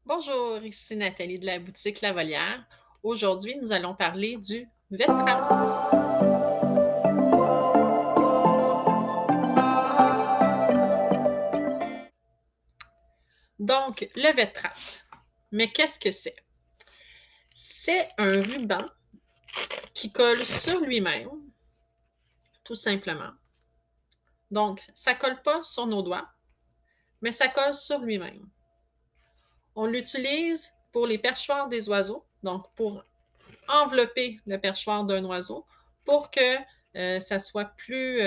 Bonjour, ici Nathalie de la boutique La Volière. Aujourd'hui, nous allons parler du vertrap. Donc, le vertrap. Mais qu'est-ce que c'est? C'est un ruban qui colle sur lui-même, tout simplement. Donc, ça ne colle pas sur nos doigts, mais ça colle sur lui-même. On l'utilise pour les perchoirs des oiseaux, donc pour envelopper le perchoir d'un oiseau pour que ça soit plus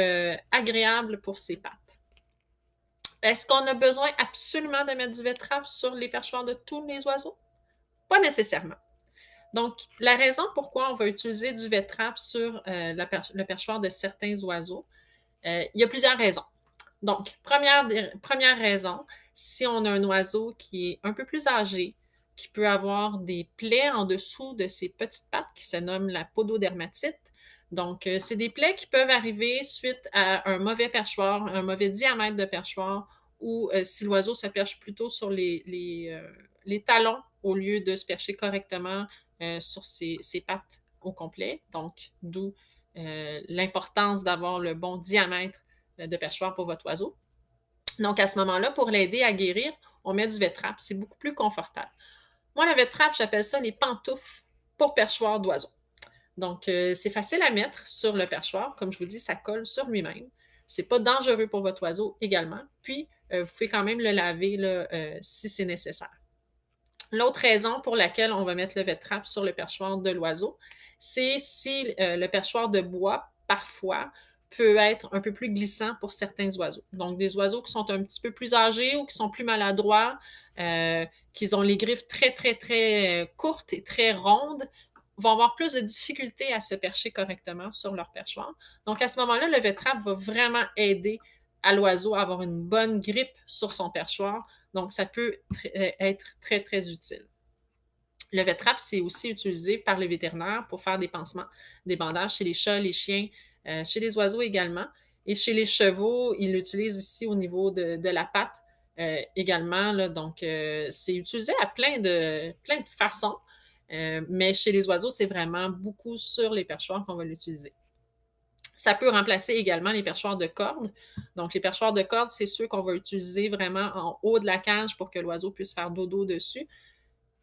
agréable pour ses pattes. Est-ce qu'on a besoin absolument de mettre du vertrap sur les perchoirs de tous les oiseaux? Pas nécessairement. Donc, la raison pourquoi on va utiliser du vertrap sur le perchoir de certains oiseaux, il y a plusieurs raisons. Donc, première raison, si on a un oiseau qui est un peu plus âgé, qui peut avoir des plaies en dessous de ses petites pattes qui se nomment la pododermatite. Donc, c'est des plaies qui peuvent arriver suite à un mauvais perchoir, un mauvais diamètre de perchoir, ou si l'oiseau se perche plutôt sur les talons au lieu de se percher correctement sur ses pattes au complet. Donc, d'où l'importance d'avoir le bon diamètre de perchoir pour votre oiseau. Donc, à ce moment-là, pour l'aider à guérir, on met du vertrap. C'est beaucoup plus confortable. Moi, le vertrap, j'appelle ça les pantoufles pour perchoir d'oiseau. Donc, c'est facile à mettre sur le perchoir. Comme je vous dis, ça colle sur lui-même. C'est pas dangereux pour votre oiseau également. Puis, vous pouvez quand même le laver là, si c'est nécessaire. L'autre raison pour laquelle on va mettre le vertrap sur le perchoir de l'oiseau, c'est si le perchoir de bois, parfois, peut être un peu plus glissant pour certains oiseaux. Donc, des oiseaux qui sont un petit peu plus âgés ou qui sont plus maladroits, qui ont les griffes très, très, très courtes et très rondes, vont avoir plus de difficultés à se percher correctement sur leur perchoir. Donc, à ce moment-là, le vertrap va vraiment aider à l'oiseau à avoir une bonne grippe sur son perchoir. Donc, ça peut être très, très utile. Le vertrap, c'est aussi utilisé par les vétérinaires pour faire des pansements, des bandages chez les chats, les chiens, chez les oiseaux également. Et chez les chevaux, ils l'utilisent ici au niveau de la patte également. Là. Donc, c'est utilisé à plein de façons. Mais chez les oiseaux, c'est vraiment beaucoup sur les perchoirs qu'on va l'utiliser. Ça peut remplacer également les perchoirs de corde. Donc, les perchoirs de corde, c'est ceux qu'on va utiliser vraiment en haut de la cage pour que l'oiseau puisse faire dodo dessus.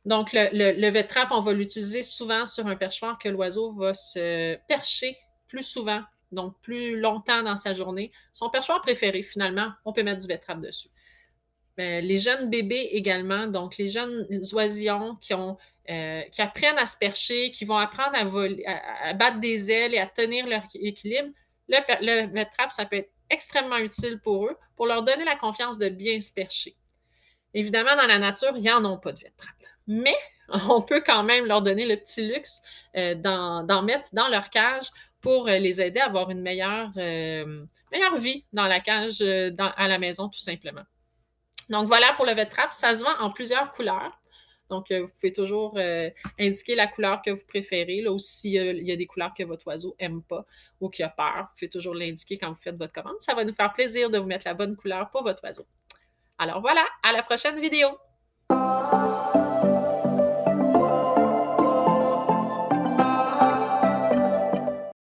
Donc, le vertrap, on va l'utiliser souvent sur un perchoir que l'oiseau va se percher plus souvent, donc plus longtemps dans sa journée. Son perchoir préféré, finalement, on peut mettre du vertrap dessus. Les jeunes bébés également, donc les jeunes oisillons qui apprennent à se percher, qui vont apprendre à, voler, à battre des ailes et à tenir leur équilibre, le vertrap, ça peut être extrêmement utile pour eux, pour leur donner la confiance de bien se percher. Évidemment, dans la nature, ils n'en ont pas de vertrap. Mais on peut quand même leur donner le petit luxe d'en mettre dans leur cage pour les aider à avoir une meilleure vie dans la cage, à la maison, tout simplement. Donc voilà pour le vertrap, ça se vend en plusieurs couleurs. Donc, vous pouvez toujours indiquer la couleur que vous préférez, là, ou s'il y a des couleurs que votre oiseau n'aime pas ou qui a peur, vous pouvez toujours l'indiquer quand vous faites votre commande. Ça va nous faire plaisir de vous mettre la bonne couleur pour votre oiseau. Alors voilà, à la prochaine vidéo!